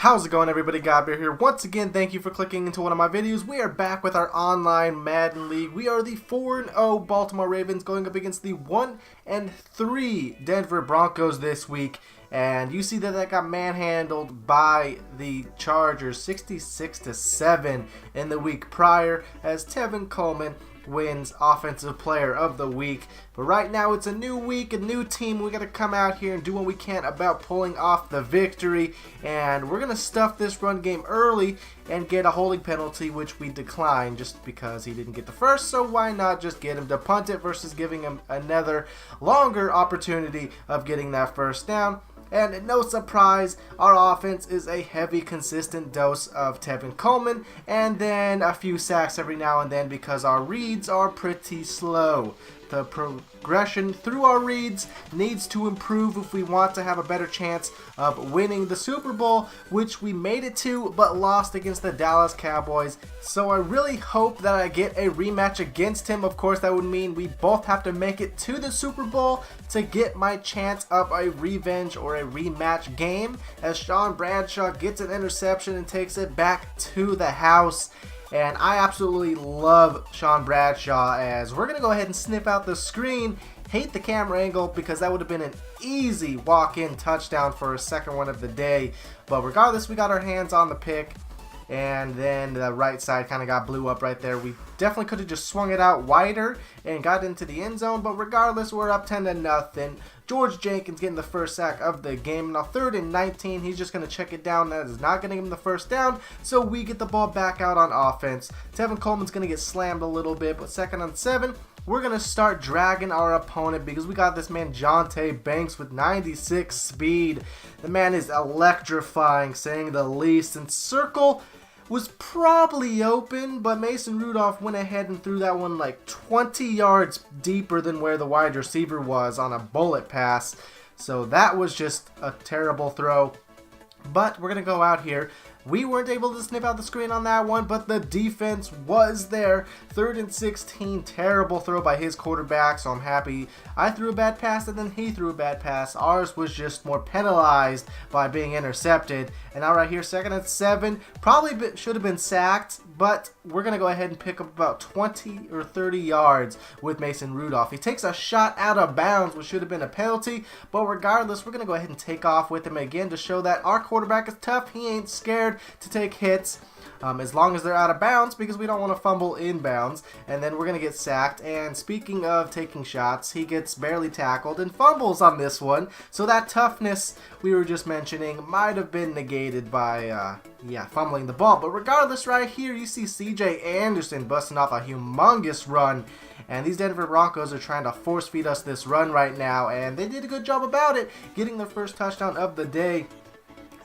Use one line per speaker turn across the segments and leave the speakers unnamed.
How's it going, everybody? GodBaer here. Once again, thank you for clicking into one of my videos. We are back with our online Madden League. We are the 4-0 Baltimore Ravens going up against the 1-3 Denver Broncos this week. And you see that got manhandled by the Chargers 66-7 in the week prior as Tevin Coleman wins Offensive Player of the Week. But right now it's a new week, a new team. We got to come out here and do what we can about pulling off the victory. And we're going to stuff this run game early and get a holding penalty, which we declined just because he didn't get the first. So why not just get him to punt it versus giving him another longer opportunity of getting that first down. And no surprise, our offense is a heavy, consistent dose of Tevin Coleman and then a few sacks every now and then because our reads are pretty slow. The progression through our reads needs to improve if we want to have a better chance of winning the Super Bowl, which we made it to but lost against the Dallas Cowboys. So I really hope that I get a rematch against him. Of course, that would mean we both have to make it to the Super Bowl to get my chance of a revenge or a rematch game, as Sean Bradshaw gets an interception and takes it back to the house. And I absolutely love Sean Bradshaw, as we're going to go ahead and sniff out the screen. Hate the camera angle because that would have been an easy walk-in touchdown for a second one of the day. But regardless, we got our hands on the pick. And then the right side kind of got blew up right there. We definitely could have just swung it out wider and got into the end zone. But regardless, we're up 10-0. George Jenkins getting the first sack of the game. Now 3rd and 19. He's just going to check it down. That is not getting him the first down. So we get the ball back out on offense. Tevin Coleman's going to get slammed a little bit. But 2nd and 7. We're going to start dragging our opponent because we got this man Jonte Banks with 96 speed. The man is electrifying, saying the least. And circle was probably open, but Mason Rudolph went ahead and threw that one like 20 yards deeper than where the wide receiver was on a bullet pass. So that was just a terrible throw. But we're going to go out here. We weren't able to sniff out the screen on that one, but the defense was there. 3rd and 16, terrible throw by his quarterback, so I'm happy I threw a bad pass and then he threw a bad pass. Ours was just more penalized by being intercepted. And now right here, 2nd and 7, probably should have been sacked, but we're going to go ahead and pick up about 20 or 30 yards with Mason Rudolph. He takes a shot out of bounds, which should have been a penalty, but regardless, we're going to go ahead and take off with him again to show that our quarterback is tough. He ain't scared to take hits as long as they're out of bounds, because we don't want to fumble inbounds. And then we're going to get sacked. And speaking of taking shots, he gets barely tackled and fumbles on this one. So that toughness we were just mentioning might have been negated by fumbling the ball. But regardless, right here you see CJ Anderson busting off a humongous run. And these Denver Broncos are trying to force feed us this run right now, and they did a good job about it, getting their first touchdown of the day.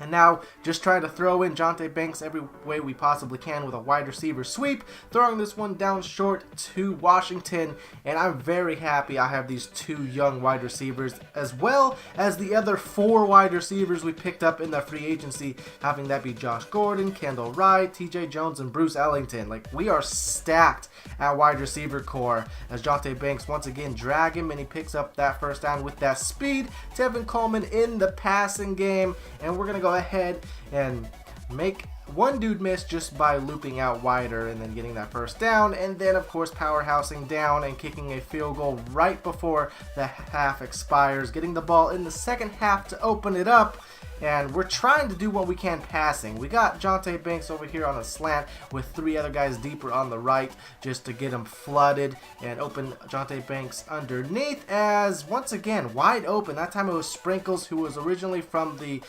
And now just trying to throw in Jonte Banks every way we possibly can with a wide receiver sweep, throwing this one down short to Washington. And I'm very happy I have these 2 young wide receivers, as well as the other 4 wide receivers we picked up in the free agency, having that be Josh Gordon, Kendall Wright, TJ Jones, and Bruce Ellington. Like, we are stacked at wide receiver core, as Jonte Banks once again drag him, and he picks up that first down with that speed. Tevin Coleman in the passing game, and we're going to go ahead and make one dude miss just by looping out wider and then getting that first down, and then of course powerhousing down and kicking a field goal right before the half expires, getting the ball in the second half to open it up. And we're trying to do what we can passing. We got Jonte Banks over here on a slant with 3 other guys deeper on the right just to get him flooded and open Jonte Banks underneath, as once again wide open. That time it was Sprinkles, who was originally from the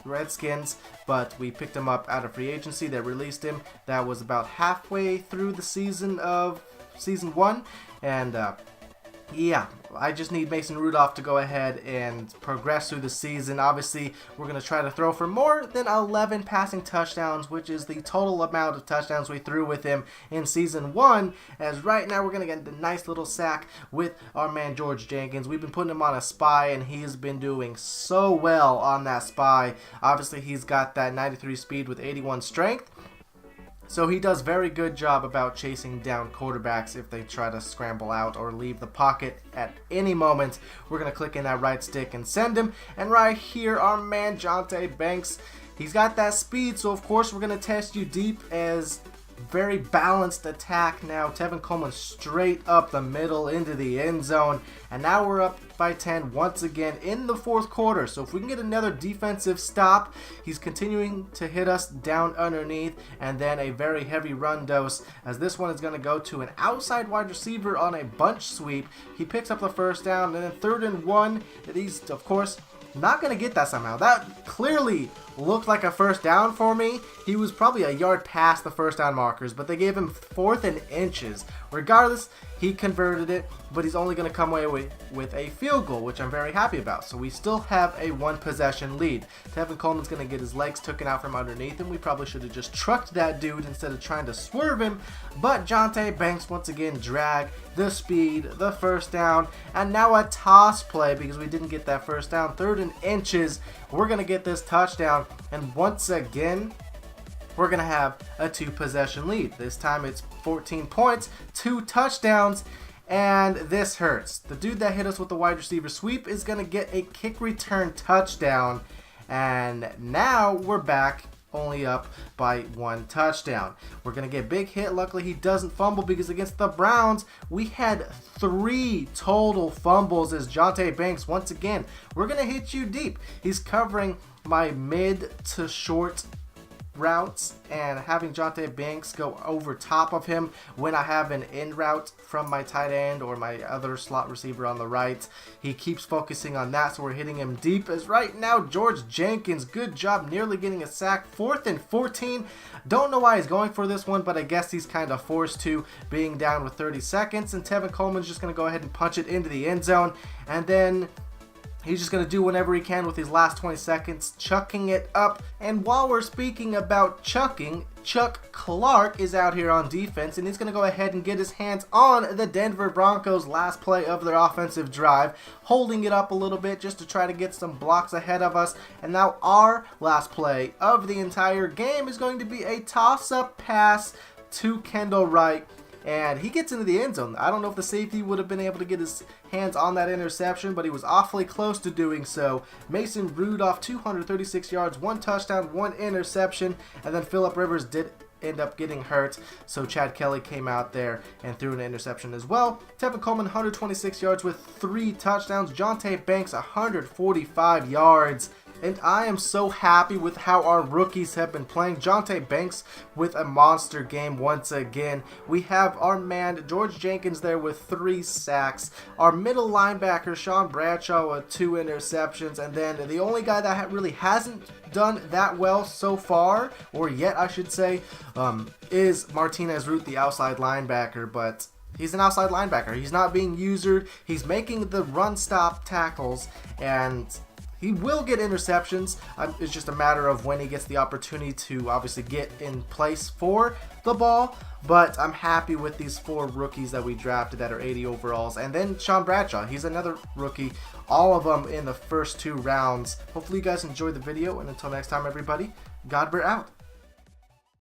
Redskins, but we picked him up out of free agency. They released him. That was about halfway through the season of season 1, and yeah, I just need Mason Rudolph to go ahead and progress through the season. Obviously, we're going to try to throw for more than 11 passing touchdowns, which is the total amount of touchdowns we threw with him in season 1. As right now, we're going to get a nice little sack with our man George Jenkins. We've been putting him on a spy, and he's been doing so well on that spy. Obviously, he's got that 93 speed with 81 strength. So he does very good job about chasing down quarterbacks if they try to scramble out or leave the pocket at any moment. We're going to click in that right stick and send him. And right here, our man Jonte Banks He's got that speed, so of course we're going to test you deep as very balanced attack now. Tevin Coleman straight up the middle into the end zone. And now we're up by 10 once again in the fourth quarter. So if we can get another defensive stop, he's continuing to hit us down underneath. And then a very heavy run dose, as this one is going to go to an outside wide receiver on a bunch sweep. He picks up the first down, and then 3rd and 1. He's, of course, not going to get that somehow. That clearly looked like a first down for me. He was probably a yard past the first down markers, but they gave him 4th and inches. Regardless, he converted it, but he's only going to come away with a field goal, which I'm very happy about. So we still have a 1-possession lead. Tevin Coleman's going to get his legs taken out from underneath him. We probably should have just trucked that dude instead of trying to swerve him. But Jonte Banks once again drag the speed, the first down, and now a toss play because we didn't get that first down. 3rd and inches. We're going to get this touchdown, and once again, we're going to have a 2-possession lead. This time it's 14 points, 2 touchdowns, and this hurts. The dude that hit us with the wide receiver sweep is going to get a kick return touchdown, and now we're back only up by 1 touchdown. We're going to get big hit. Luckily, he doesn't fumble because against the Browns, we had 3 total fumbles as Jonte Banks, once again, we're going to hit you deep. He's covering my mid to short routes and having Jonte Banks go over top of him when I have an in route from my tight end or my other slot receiver on the right. He keeps focusing on that, so we're hitting him deep. As right now, George Jenkins, good job, nearly getting a sack. 4th and 14. Don't know why he's going for this one, but I guess he's kind of forced to, being down with 30 seconds, and Tevin Coleman's just going to go ahead and punch it into the end zone, and then he's just going to do whatever he can with his last 20 seconds, chucking it up. And while we're speaking about chucking, Chuck Clark is out here on defense, and he's going to go ahead and get his hands on the Denver Broncos' last play of their offensive drive, holding it up a little bit just to try to get some blocks ahead of us. And now our last play of the entire game is going to be a toss-up pass to Kendall Wright, and he gets into the end zone. I don't know if the safety would have been able to get his hands on that interception, but he was awfully close to doing so. Mason Rudolph, 236 yards, 1 touchdown, 1 interception, and then Phillip Rivers did end up getting hurt, so Chad Kelly came out there and threw an interception as well. Tevin Coleman, 126 yards with 3 touchdowns. Jonte Banks, 145 yards. And I am so happy with how our rookies have been playing. Jonte Banks with a monster game once again. We have our man George Jenkins there with 3 sacks. Our middle linebacker Sean Bradshaw with 2 interceptions. And then the only guy that really hasn't done that well so far, or yet I should say, is Martinez Root, the outside linebacker. But he's an outside linebacker. He's not being usured. He's making the run stop tackles, and he will get interceptions. It's just a matter of when he gets the opportunity to obviously get in place for the ball. But I'm happy with these 4 rookies that we drafted that are 80 overalls. And then Sean Bradshaw, he's another rookie. All of them in the first 2 rounds. Hopefully you guys enjoyed the video. And until next time, everybody, GodBaer out.